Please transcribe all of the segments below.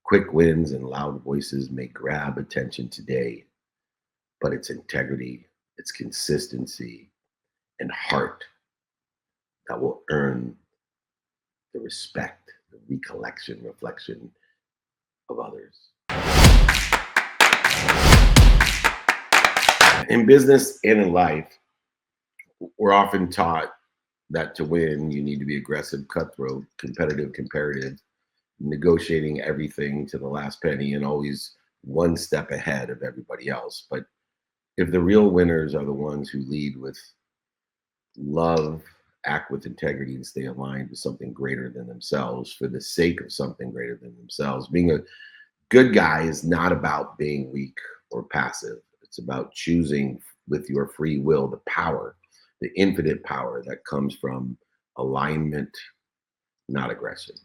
Quick wins and loud voices may grab attention today, but it's integrity, it's consistency, and heart that will earn the respect, the recollection, reflection of others. In business and in life, we're often taught that to win, you need to be aggressive, cutthroat, competitive, comparative, negotiating everything to the last penny and always one step ahead of everybody else. But if the real winners are the ones who lead with love, act with integrity, and stay aligned with something greater than themselves for the sake of something greater than themselves, being a good guy is not about being weak or passive. It's about choosing with your free will the power, the infinite power that comes from alignment, not aggression.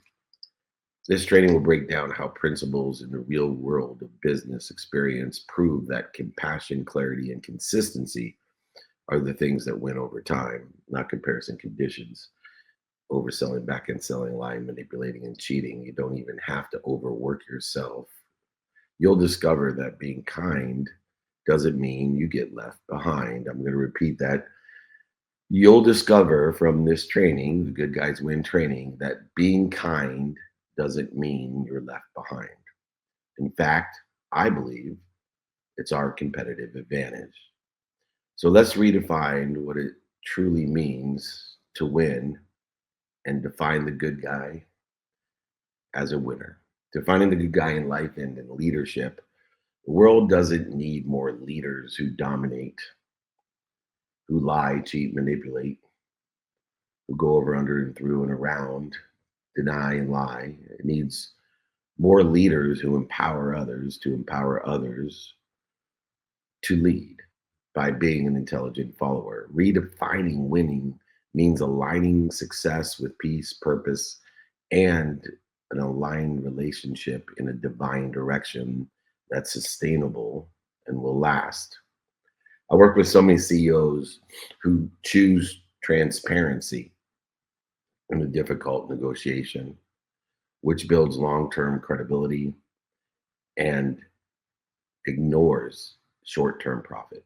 This training will break down how principles in the real world of business experience prove that compassion, clarity, and consistency are the things that win over time, not comparison conditions. Overselling, back end selling, lying, manipulating, and cheating. You don't even have to overwork yourself. You'll discover that being kind doesn't mean you get left behind. I'm going to repeat that. You'll discover from this training, the Good Guys Win training, that being kind doesn't mean you're left behind. In fact, I believe it's our competitive advantage. So let's redefine what it truly means to win and define the good guy as a winner. Defining the good guy in life and in leadership. The world doesn't need more leaders who dominate, who lie, cheat, manipulate, who go over, under, and through and around, deny and lie. It needs more leaders who empower others to lead by being an intelligent follower. Redefining winning means aligning success with peace, purpose, and an aligned relationship in a divine direction that's sustainable and will last. I work with so many CEOs who choose transparency in a difficult negotiation, which builds long term credibility and ignores short term profit.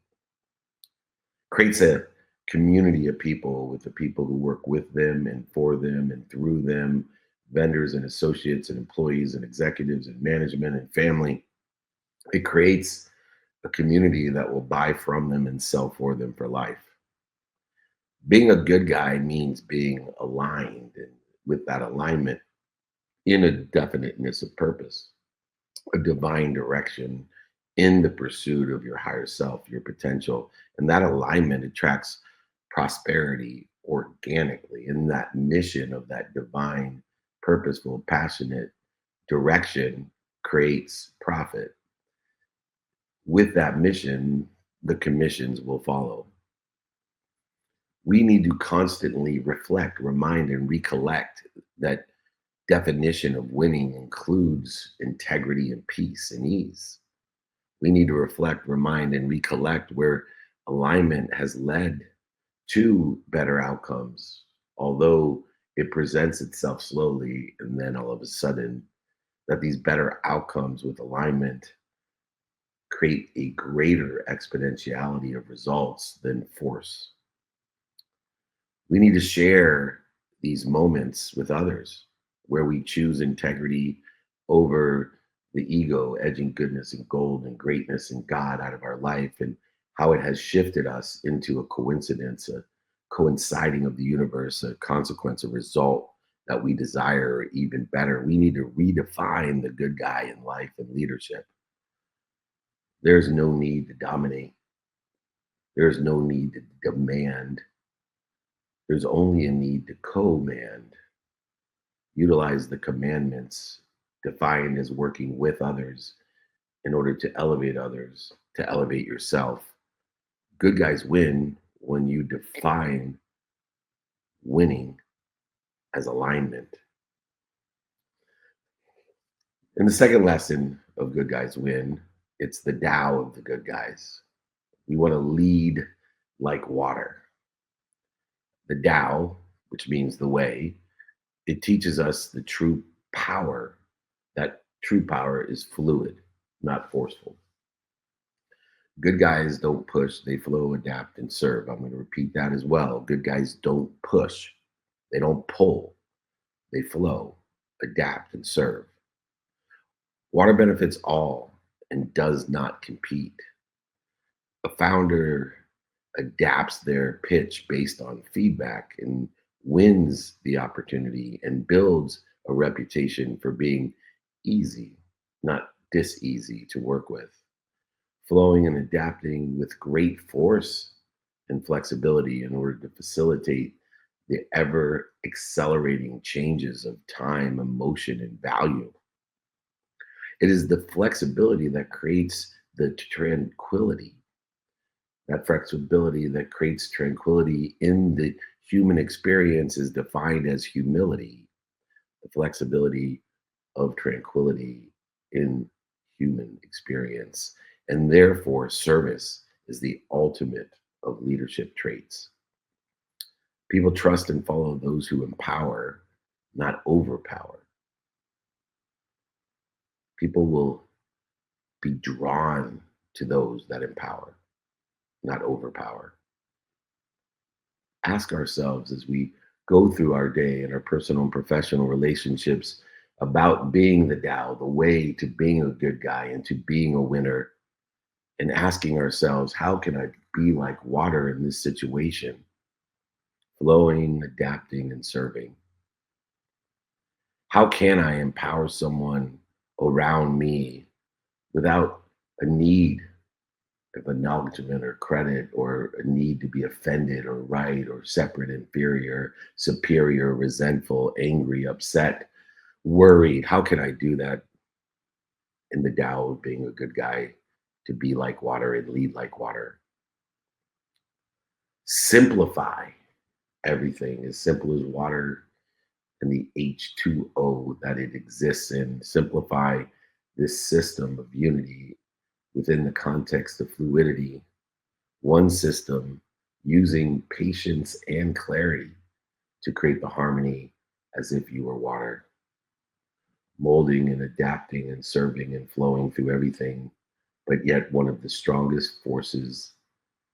Creates a community of people with the people who work with them and for them and through them, vendors and associates and employees and executives and management and family. It creates a community that will buy from them and sell for them for life. Being a good guy means being aligned, and with that alignment in a definiteness of purpose, a divine direction in the pursuit of your higher self, your potential. And that alignment attracts prosperity organically. And that mission of that divine, purposeful, passionate direction creates profit. With that mission, the commissions will follow. We need to constantly reflect, remind, and recollect that definition of winning includes integrity and peace and ease. We need to reflect, remind, and recollect where alignment has led to better outcomes, although it presents itself slowly and then all of a sudden that these better outcomes with alignment create a greater exponentiality of results than force. We need to share these moments with others where we choose integrity over the ego, edging goodness and gold and greatness and God out of our life, and how it has shifted us into a coincidence, a coinciding of the universe, a consequence, a result that we desire, or even better. We need to redefine the good guy in life and leadership. There's no need to dominate. There's no need to demand. There's only a need to command. Utilize the commandments defined as working with others in order to elevate others, to elevate yourself. Good guys win when you define winning as alignment. And the second lesson of Good Guys Win, it's the Tao of the good guys. We want to lead like water. The Tao, which means the way, it teaches us the true power that True power is fluid, not forceful. Good guys don't push, they flow, adapt, and serve. I'm going to repeat that as well. Good guys don't push, they don't pull, they flow, adapt, and serve. Water benefits all and does not compete. A founder adapts their pitch based on feedback and wins the opportunity and builds a reputation for being easy, not dis-easy to work with. Flowing and adapting with great force and flexibility in order to facilitate the ever accelerating changes of time, emotion, and value. It is the flexibility that creates the tranquility, that flexibility that creates tranquility in the human experience is defined as humility, the flexibility of tranquility in human experience. And therefore, service is the ultimate of leadership traits. People trust and follow those who empower, not overpower. People will be drawn to those that empower, not overpower. Ask ourselves as we go through our day and our personal and professional relationships about being the Tao, the way to being a good guy and to being a winner, and asking ourselves, how can I be like water in this situation, flowing, adapting, and serving? How can I empower someone around me without a need of acknowledgement or credit or a need to be offended or right or separate, inferior, superior, resentful, angry, upset, worried? How can I do that in the Tao of being a good guy to be like water and lead like water? Simplify everything as simple as water and the H2O that it exists in. Simplify this system of unity within the context of fluidity, one system using patience and clarity to create the harmony as if you were water, molding and adapting and serving and flowing through everything, but yet one of the strongest forces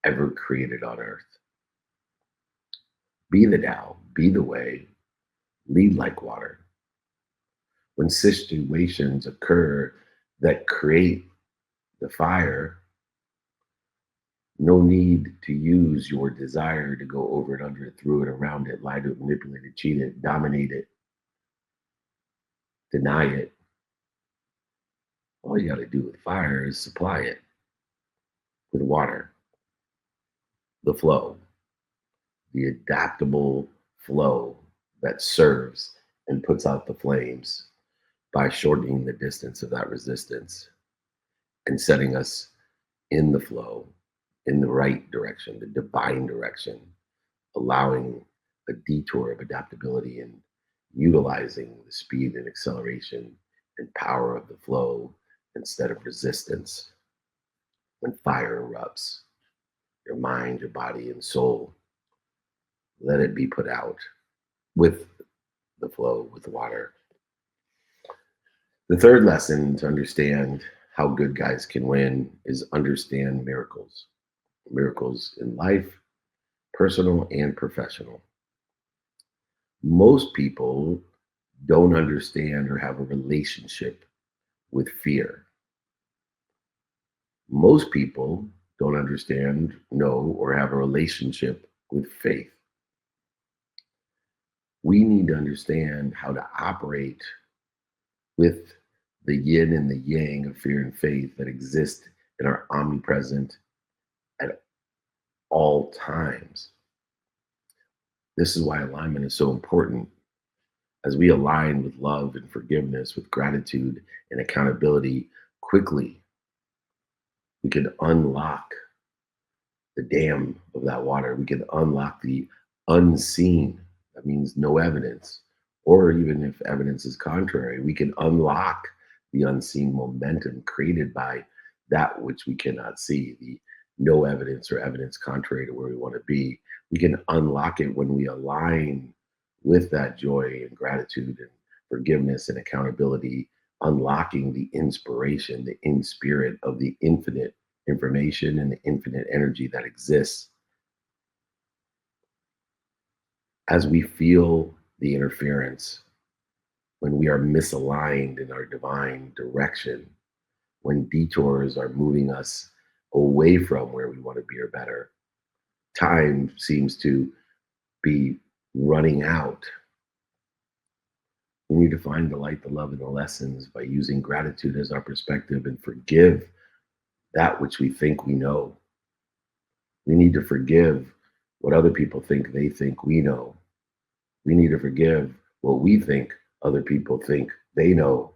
ever created on earth. Be the Tao, be the way, lead like water. When situations occur that create the fire, no need to use your desire to go over it, under it, through it, around it, lie to it, manipulate it, cheat it, dominate it, deny it. All you got to do with fire is supply it with water, the flow, the adaptable flow that serves and puts out the flames by shortening the distance of that resistance and setting us in the flow, in the right direction, the divine direction, allowing a detour of adaptability and utilizing the speed and acceleration and power of the flow instead of resistance. When fire erupts, your mind, your body, and soul, let it be put out with the flow, with the water. The third lesson to understand how good guys can win is understand miracles. Miracles in life, personal and professional. Most people don't understand or have a relationship with fear. Most people don't understand, know, or have a relationship with faith. We need to understand how to operate with the yin and the yang of fear and faith that exist and are omnipresent at all times. This is why alignment is so important. As we align with love and forgiveness, with gratitude and accountability, quickly we can unlock the dam of that water. We can unlock the unseen. That means no evidence. Or even if evidence is contrary, we can unlock the unseen momentum created by that which we cannot see, the no evidence or evidence contrary to where we want to be. We can unlock it when we align with that joy and gratitude and forgiveness and accountability unlocking the inspiration, the in spirit of the infinite information and the infinite energy that exists as we feel the interference, when we are misaligned in our divine direction, when detours are moving us away from where we want to be or better. Time seems to be running out. We need to find the light, the love, and the lessons by using gratitude as our perspective and forgive that which we think we know. We need to forgive what other people think they think we know. We need to forgive what we think other people think they know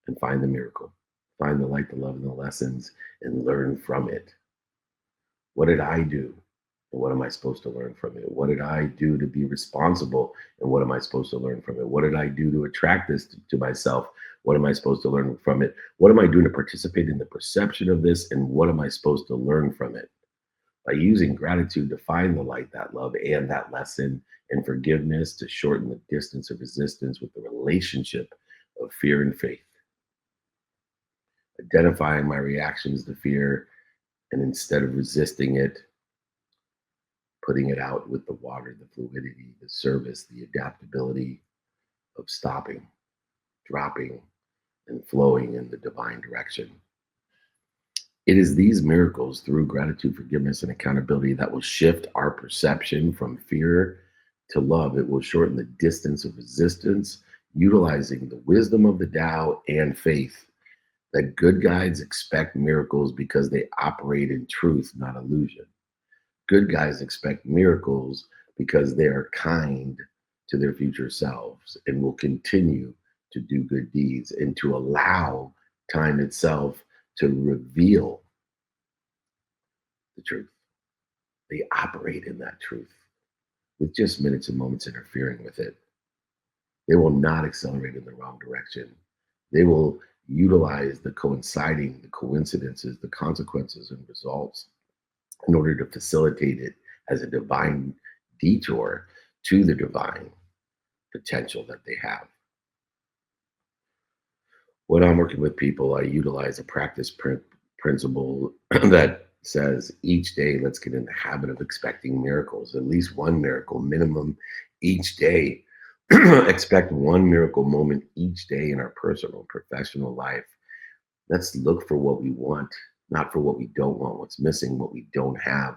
and find the miracle. Find the light, the love, and the lessons and learn from it. What did I do? And what am I supposed to learn from it? What did I do to be responsible? And what am I supposed to learn from it? What did I do to attract this to myself? What am I supposed to learn from it? What am I doing to participate in the perception of this? And what am I supposed to learn from it? By using gratitude to find the light, that love, and that lesson, and forgiveness to shorten the distance of resistance with the relationship of fear and faith. Identifying my reactions to fear, and instead of resisting it, putting it out with the water, the fluidity, the service, the adaptability of stopping, dropping, and flowing in the divine direction. It is these miracles through gratitude, forgiveness, and accountability that will shift our perception from fear to love. It will shorten the distance of resistance, utilizing the wisdom of the Tao and faith that good guides expect miracles because they operate in truth, not illusion. Good guys expect miracles because they are kind to their future selves and will continue to do good deeds and to allow time itself to reveal the truth. They operate in that truth with just minutes and moments interfering with it. They will not accelerate in the wrong direction. They will utilize the coinciding, the coincidences, the consequences, and results in order to facilitate it as a divine detour to the divine potential that they have. When I'm working with people, I utilize a principle that says each day, let's get in the habit of expecting miracles, at least one miracle minimum each day. Expect one miracle moment each day in our personal, professional life. Let's look for what we want, not for what we don't want, what's missing, what we don't have.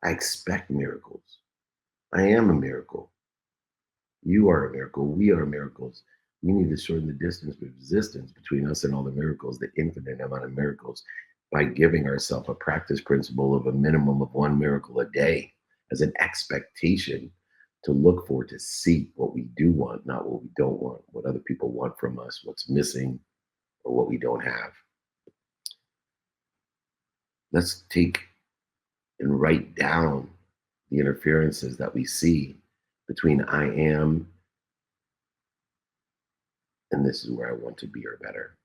I expect miracles. I am a miracle. You are a miracle. We are miracles. We need to shorten the distance of resistance between us and all the miracles, the infinite amount of miracles, by giving ourselves a practice principle of a minimum of one miracle a day as an expectation to look for, to seek what we do want, not what we don't want, what other people want from us, what's missing, or what we don't have. Let's take and write down the interferences that we see between I am and this is where I want to be or better.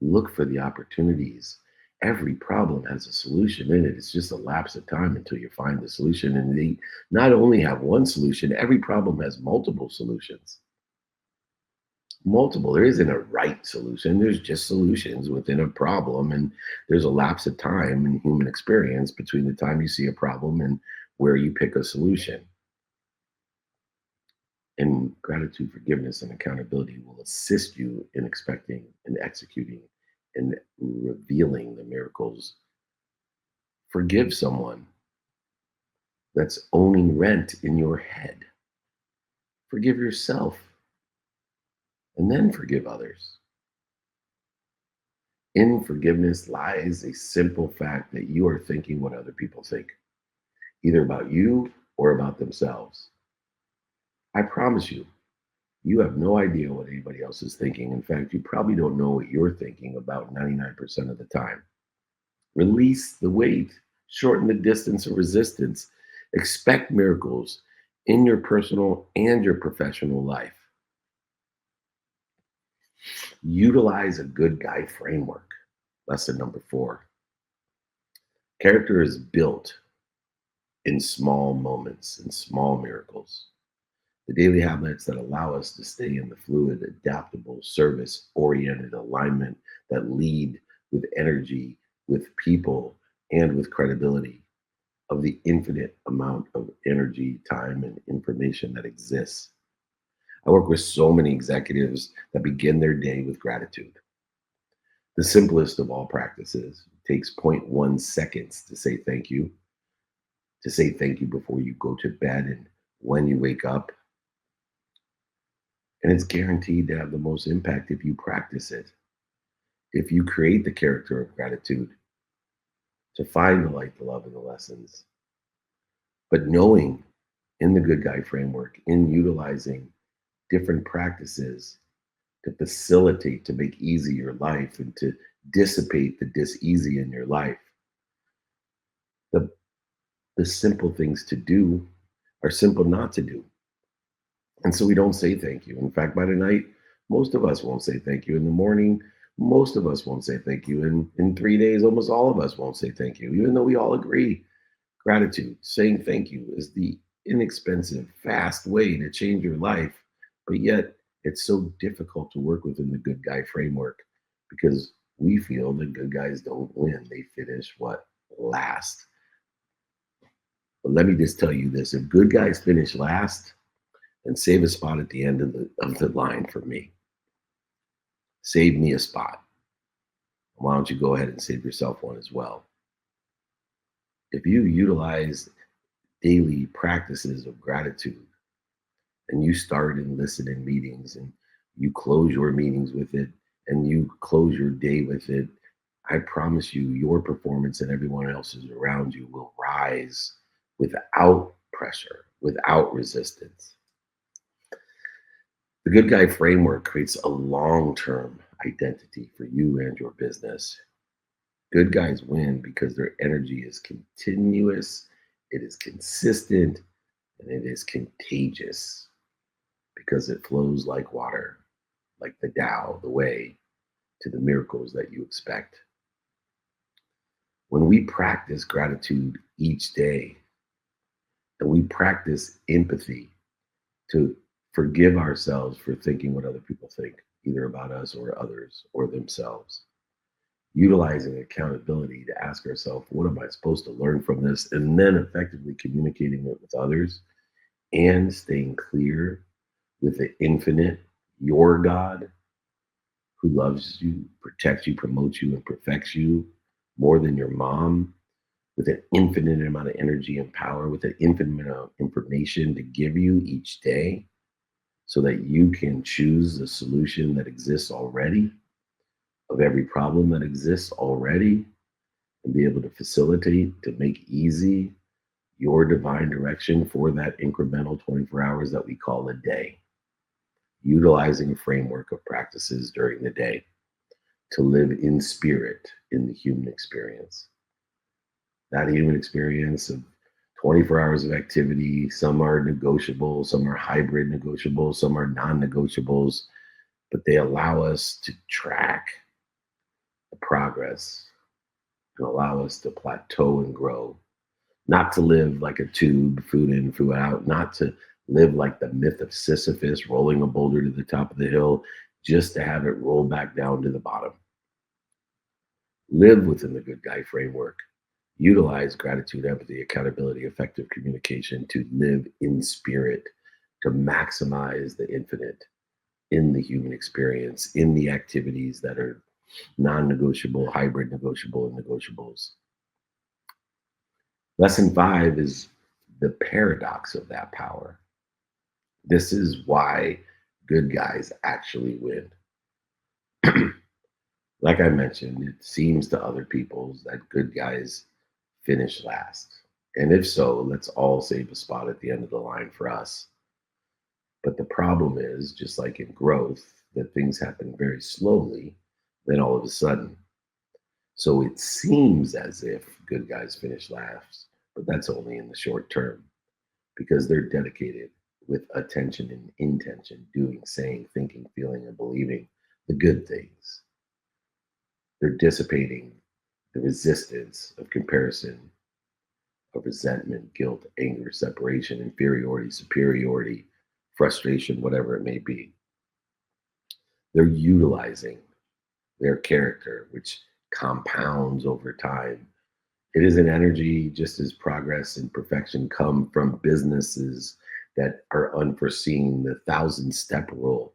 Look for the opportunities. Every problem has a solution in it. It's just a lapse of time until you find the solution. And they not only have one solution, every problem has multiple solutions. Multiple. There isn't a right solution. There's just solutions within a problem. And there's a lapse of time in human experience between the time you see a problem and where you pick a solution. And gratitude, forgiveness, and accountability will assist you in expecting and executing and revealing the miracles. Forgive someone that's owning rent in your head. Forgive yourself and then forgive others. In forgiveness lies a simple fact that you are thinking what other people think, either about you or about themselves. I promise you, you have no idea what anybody else is thinking. In fact, you probably don't know what you're thinking about 99% of the time. Release the weight, shorten the distance of resistance, expect miracles in your personal and your professional life. Utilize a good guide framework. Lesson number 4. Character is built in small moments, in small miracles. The daily habits that allow us to stay in the fluid, adaptable, service oriented alignment that lead with energy, with people, and with credibility of the infinite amount of energy, time, and information that exists. I work with so many executives that begin their day with gratitude. The simplest of all practices takes zero point 0.1 seconds to say thank you before you go to bed and when you wake up. And it's guaranteed to have the most impact if you practice it. If you create the character of gratitude to find the light, the love, and the lessons, but knowing in the good guy framework, in utilizing different practices to facilitate, to make easy your life and to dissipate the dis-easy in your life, the, the simple things to do are simple not to do. And so we don't say thank you. In fact, by the night, most of us won't say thank you. In the morning, most of us won't say thank you. And in 3 days, almost all of us won't say thank you, even though we all agree gratitude, saying thank you is the inexpensive, fast way to change your life. But yet, it's so difficult to work within the good guy framework because we feel that good guys don't win. They finish what? Last. But let me just tell you this, if good guys finish last, and save a spot at the end of the line for me. Save me a spot. Why don't you go ahead and save yourself one as well? If you utilize daily practices of gratitude and you start and listen in meetings and you close your meetings with it and you close your day with it, I promise you, your performance and everyone else's around you will rise without pressure, without resistance. The good guy framework creates a long term identity for you and your business. Good guys win because their energy is continuous, it is consistent, and it is contagious because it flows like water, like the Tao, the way to the miracles that you expect. When we practice gratitude each day and we practice empathy to forgive ourselves for thinking what other people think, either about us or others or themselves. Utilizing accountability to ask ourselves, what am I supposed to learn from this? And then effectively communicating it with others and staying clear with the infinite, your God, who loves you, protects you, promotes you, and perfects you more than your mom, with an infinite amount of energy and power, with an infinite amount of information to give you each day so that you can choose the solution that exists already of every problem that exists already and be able to facilitate to make easy your divine direction for that incremental 24 hours that we call a day, utilizing a framework of practices during the day to live in spirit in the human experience. That human experience of 24 hours of activity, some are negotiable, some are hybrid negotiable, some are non negotiables, but they allow us to track the progress and allow us to plateau and grow, not to live like a tube, food in, food out, not to live like the myth of Sisyphus rolling a boulder to the top of the hill just to have it roll back down to the bottom. Live within the good guy framework. Utilize gratitude, empathy, accountability, effective communication to live in spirit, to maximize the infinite in the human experience, in the activities that are non negotiable, hybrid negotiable, and negotiables. Lesson 5 is the paradox of that power. This is why good guys actually win. Like I mentioned, it seems to other people that good guys finish last. And if so, let's all save a spot at the end of the line for us. But the problem is, just like in growth, that things happen very slowly, then all of a sudden. So it seems as if good guys finish last, but that's only in the short term because they're dedicated with attention and intention, doing, saying, thinking, feeling, and believing the good things. They're dissipating the resistance of comparison, of resentment, guilt, anger, separation, inferiority, superiority, frustration, whatever it may be. They're utilizing their character, which compounds over time. It is an energy just as progress and perfection come from businesses that are unforeseen. The 1,000 step rule,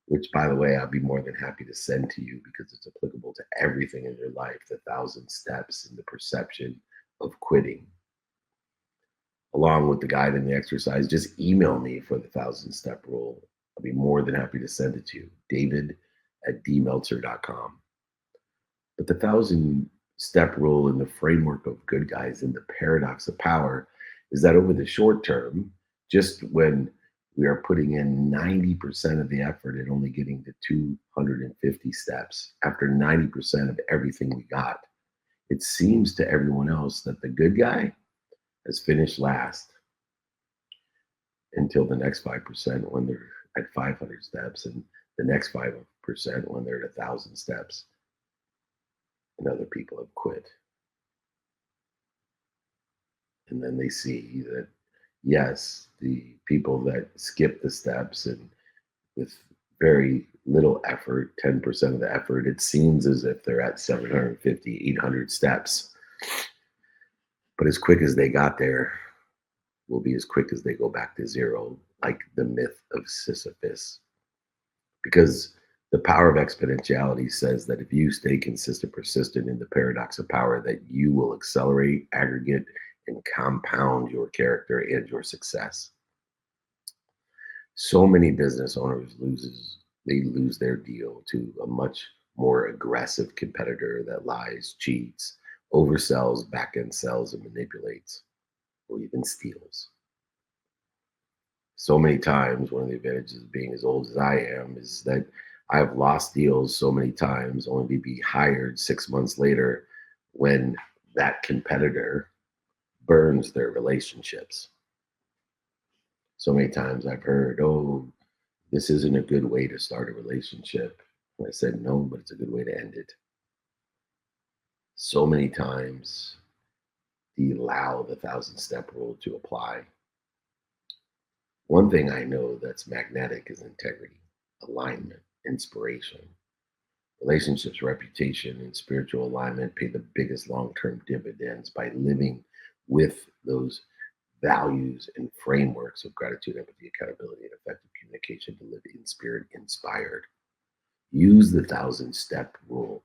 which by the way, I'll be more than happy to send to you because it's applicable to everything in your life. The 1,000 steps and the perception of quitting, along with the guide and the exercise. Just email me for the 1,000 step rule. I'll be more than happy to send it to you. David at dmeltzer.com. But the 1,000 step rule and the framework of good guys and the paradox of power is that over the short term, just when we are putting in 90% of the effort and only getting to 250 steps after 90% of everything we got, it seems to everyone else that the good guy has finished last until the next 5% when they're at 500 steps, and the next 5% when they're at 1,000 steps, and other people have quit. And then they see that, yes, the people that skip the steps and with very little effort, 10% of the effort, it seems as if they're at 750, 800 steps. But as quick as they got there, will be as quick as they go back to zero, like the myth of Sisyphus. Because the power of exponentiality says that if you stay consistent, persistent in the paradox of power, that you will accelerate, aggregate, and compound your character and your success. So many business owners lose their deal to a much more aggressive competitor that lies, cheats, oversells, back end sells, and manipulates, or even steals. So many times, one of the advantages of being as old as I am is that I've lost deals so many times only to be hired 6 months later when that competitor burns their relationships. So many times I've heard, oh, this isn't a good way to start a relationship. And I said, no, but it's a good way to end it. So many times do you allow the 1,000 step rule to apply. One thing I know that's magnetic is integrity, alignment, inspiration. Relationships, reputation, and spiritual alignment pay the biggest long term dividends by living with those values and frameworks of gratitude, empathy, accountability, and effective communication to live in spirit inspired. Use the 1,000 step rule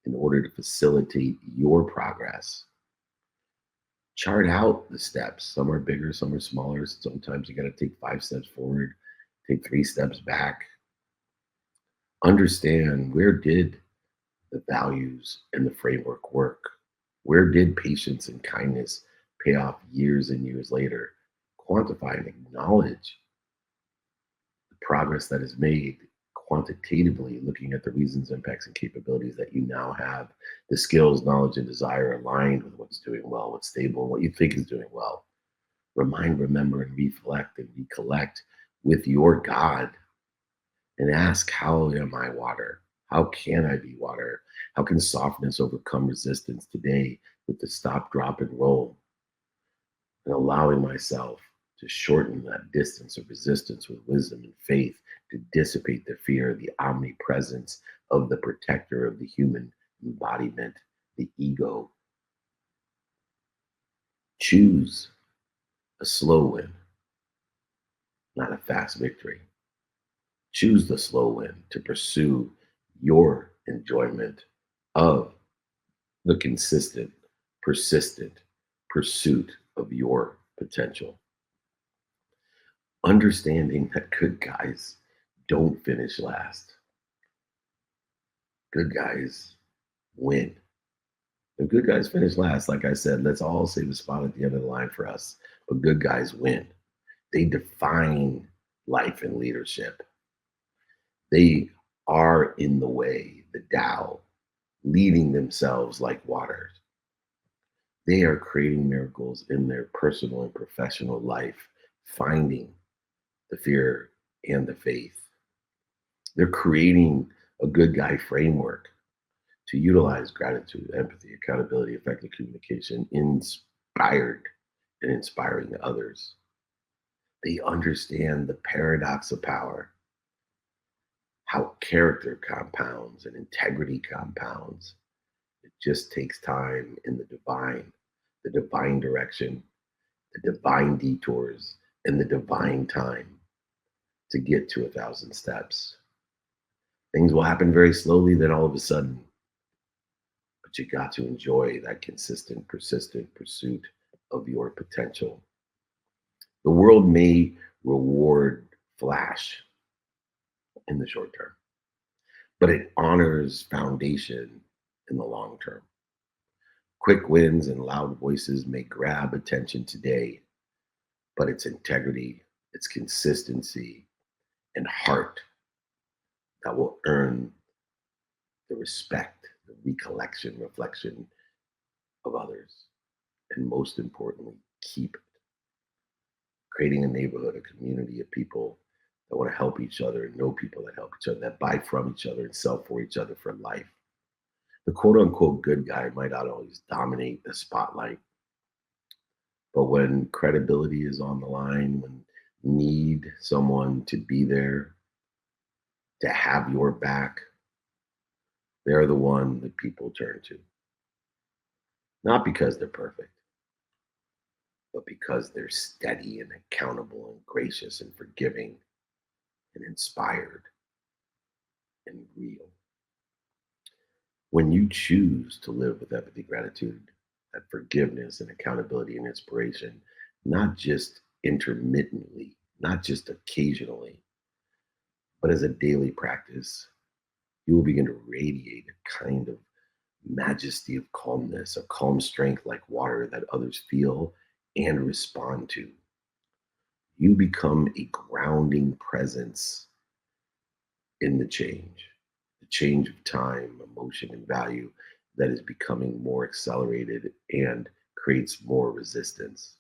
in order to facilitate your progress. Chart out the steps. Some are bigger, some are smaller. Sometimes you got to take 5 steps forward, take 3 steps back. Understand, where did the values and the framework work? Where did patience and kindness pay off years and years later? Quantify and acknowledge the progress that is made quantitatively, looking at the reasons, impacts, and capabilities that you now have, the skills, knowledge, and desire aligned with what's doing well, what's stable, and what you think is doing well. Remind, remember, and reflect and recollect with your God and ask, how am I water? How can I be water? How can softness overcome resistance today with the stop, drop, and roll? And allowing myself to shorten that distance of resistance with wisdom and faith to dissipate the fear, the omnipresence of the protector of the human embodiment, the ego. Choose a slow win, not a fast victory. Choose the slow win to pursue your enjoyment of the consistent, persistent pursuit of your potential. Understanding that good guys don't finish last. Good guys win. If good guys finish last, like I said, let's all save a spot at the end of the line for us. But good guys win. They define life and leadership. They are in the way, the Tao, leading themselves like waters. They are creating miracles in their personal and professional life, finding the fear and the faith. They're creating a good guy framework to utilize gratitude, empathy, accountability, effective communication, inspired and inspiring others. They understand the paradox of power, how character compounds and integrity compounds. It just takes time in the divine direction, the divine detours, and the divine time to get to 1,000 steps. Things will happen very slowly, then all of a sudden, but you got to enjoy that consistent, persistent pursuit of your potential. The world may reward flash in the short term, but it honors foundation in the long term. Quick wins and loud voices may grab attention today, but it's integrity, it's consistency, and heart that will earn the respect, the recollection, reflection of others. And most importantly, keep it. Creating a neighborhood, a community of people that want to help each other and know people that help each other, that buy from each other and sell for each other for life. The quote unquote good guy might not always dominate the spotlight, but when credibility is on the line, when you need someone to be there, to have your back, they're the one that people turn to. Not because they're perfect, but because they're steady and accountable and gracious and forgiving and inspired and real. When you choose to live with empathy, gratitude, that forgiveness and accountability and inspiration, not just intermittently, not just occasionally, but as a daily practice, you will begin to radiate a kind of majesty of calmness, a calm strength like water that others feel and respond to. You become a grounding presence in the change of time, emotion, and value that is becoming more accelerated and creates more resistance.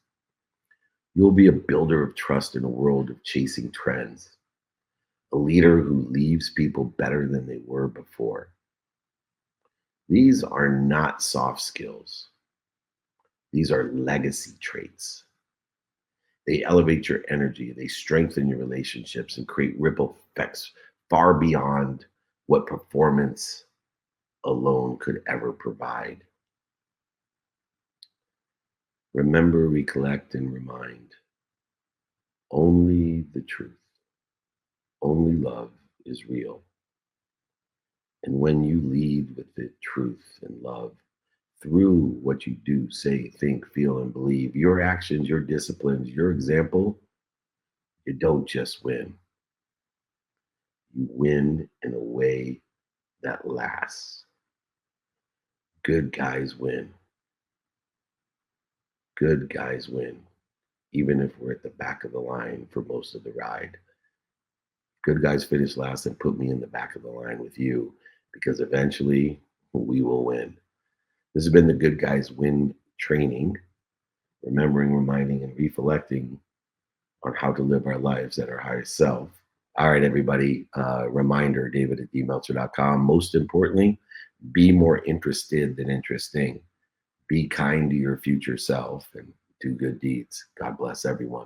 You'll be a builder of trust in a world of chasing trends, a leader who leaves people better than they were before. These are not soft skills, these are legacy traits. They elevate your energy, they strengthen your relationships, and create ripple effects far beyond what performance alone could ever provide. Remember, recollect, and remind only the truth, only love is real. And when you lead with the truth and love through what you do, say, think, feel, and believe, your actions, your disciplines, your example, you don't just win, you win in a way that lasts. Good guys win. Good guys win, even if we're at the back of the line for most of the ride. Good guys finish last and put me in the back of the line with you because eventually we will win. This has been the Good Guys Win training, remembering, reminding, and reflecting on how to live our lives at our highest self. All right, everybody, reminder, David at dmeltzer.com. Most importantly, be more interested than interesting. Be kind to your future self and do good deeds. God bless everyone.